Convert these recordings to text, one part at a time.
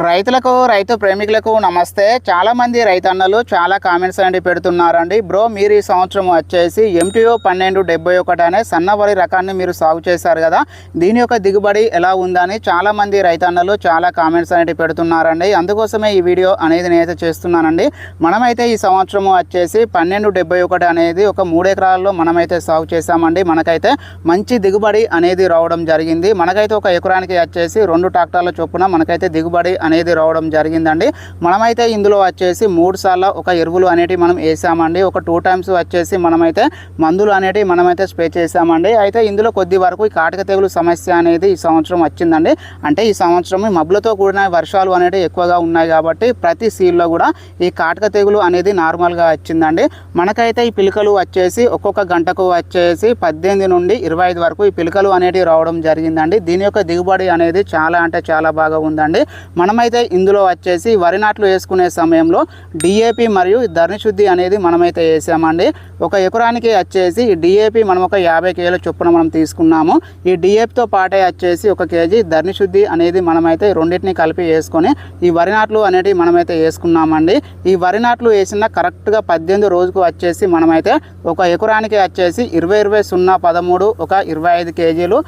రైతులకు రైతు ప్రేమికులకు నమస్తే. చాలా మంది రైతన్నలు చాలా కామెంట్స్ అనేవి పెడుతున్నారండి. బ్రో మీరు ఈ సంవత్సరం వచ్చేసి MTO 1271 అనే సన్న వరి రకాన్ని మీరు సాగు చేశారు కదా, దీని యొక్క దిగుబడి ఎలా ఉందని చాలా మంది రైతన్నలు చాలా కామెంట్స్ అనేవి పెడుతున్నారండి. అందుకోసమే ఈ వీడియో అనేది నేనైతే చేస్తున్నానండి. మనమైతే ఈ సంవత్సరం వచ్చేసి 1271 అనేది ఒక 3 ఎకరాల్లో మనమైతే సాగు చేశామండి. మనకైతే మంచి దిగుబడి అనేది రావడం జరిగింది. మనకైతే ఒక ఎకరానికి వచ్చేసి 2 ట్రాక్టర్ల చొప్పున మనకైతే దిగుబడి అనేది రావడం జరిగిందండి. మనమైతే ఇందులో వచ్చేసి 3 సార్లు ఒక ఎరువులు అనేటివి మనం వేసామండి. ఒక 2 టైమ్స్ వచ్చేసి మనమైతే మందులు అనేటివి మనమైతే స్ప్రే చేసామండి. అయితే ఇందులో కొద్ది వరకు ఈ కాటక తెగులు సమస్య అనేది ఈ సంవత్సరం వచ్చిందండి. అంటే ఈ సంవత్సరం మబ్బులతో కూడిన వర్షాలు అనేవి ఎక్కువగా ఉన్నాయి కాబట్టి ప్రతి సీడ్లో కూడా ఈ కాటక తెగులు అనేది నార్మల్గా వచ్చిందండి. మనకైతే ఈ పిలకలు వచ్చేసి ఒక్కొక్క గంటకు వచ్చేసి 18 నుండి 25 వరకు ఈ పిలకలు అనేటివి రావడం జరిగిందండి. దీని యొక్క దిగుబడి అనేది చాలా అంటే చాలా బాగా ఉందండి. మనమైతే ఇందులో వచ్చేసి వరి నాట్లు వేసుకునే సమయంలో DAP మరియు ధరణి శుద్ధి అనేది మనమైతే వేసామండి. ఒక ఎకరానికి వచ్చేసి DAP మనం ఒక 50 కేజీల చొప్పున మనం తీసుకున్నాము. ఈ DAPతో పాటే వచ్చేసి 1 కేజీ ధరణి శుద్ధి అనేది మనమైతే రెండింటిని కలిపి వేసుకొని ఈ వరి నాట్లు అనేటివి మనమైతే వేసుకున్నామండి. ఈ వరి నాట్లు వేసిన కరెక్ట్గా 18 రోజుకు వచ్చేసి మనమైతే ఒక ఎకరానికి వచ్చేసి 20-20-0-13 ఒక 25 కేజీలు,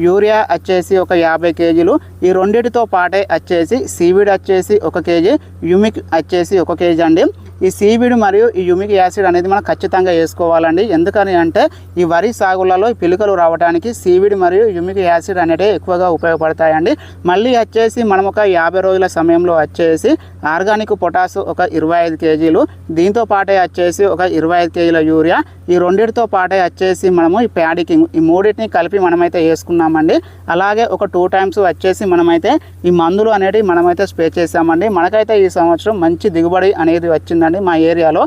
యూరియా వచ్చేసి ఒక 50 కేజీలు, ఈ రెండింటితో పాటే వచ్చేసి సీవీడ్ వచ్చేసి 1 కేజీ, యూమిక్ వచ్చేసి 1 కేజీ అండి. ఈ సీవీడ్ మరియు ఈ యూమిక్ యాసిడ్ అనేది మనం ఖచ్చితంగా వేసుకోవాలండి. ఎందుకని అంటే ఈ వరి సాగులలో పిలుకలు రావడానికి సీవీడ్ మరియు యూమిక్ యాసిడ్ అనేవి ఎక్కువగా ఉపయోగపడతాయండి. మళ్ళీ వచ్చేసి మనం ఒక 50 రోజుల సమయంలో వచ్చేసి ఆర్గానిక్ పొటాస్ ఒక 25 కేజీలు, దీంతో పాటే వచ్చేసి ఒక 25 కేజీల యూరియా, ఈ రెండింటితో పాటే వచ్చేసి మనము ఈ ప్యాడికింగ్ ఈ మూడింటిని కలిపి మనమైతే వేసుకున్నామండి. అలాగే ఒక 2 టైమ్స్ వచ్చేసి మనమైతే ఈ మందులు అనేవి మనమైతే స్ప్రే చేసామండి. మనకైతే ఈ సంవత్సరం మంచి దిగుబడి అనేది వచ్చిందండి. మా ఏరియాలో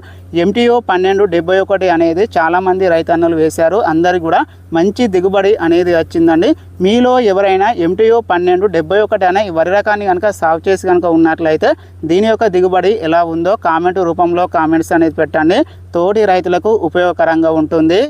MTO 1271 అనేది చాలామంది రైతన్నలు వేశారు. అందరికి కూడా మంచి దిగుబడి అనేది వచ్చిందండి. మీలో ఎవరైనా MTO 1271 అనే ఈ వరి రకాన్ని కనుక సాగు చేసి కనుక ఉన్నట్లయితే దీని యొక్క దిగుబడి ఎలా ఉందో కామెంట్ రూపంలో కామెంట్స్ అనేది పెట్టండి. తోటి రైతులకు ఉపయోగకరంగా ఉంటుంది.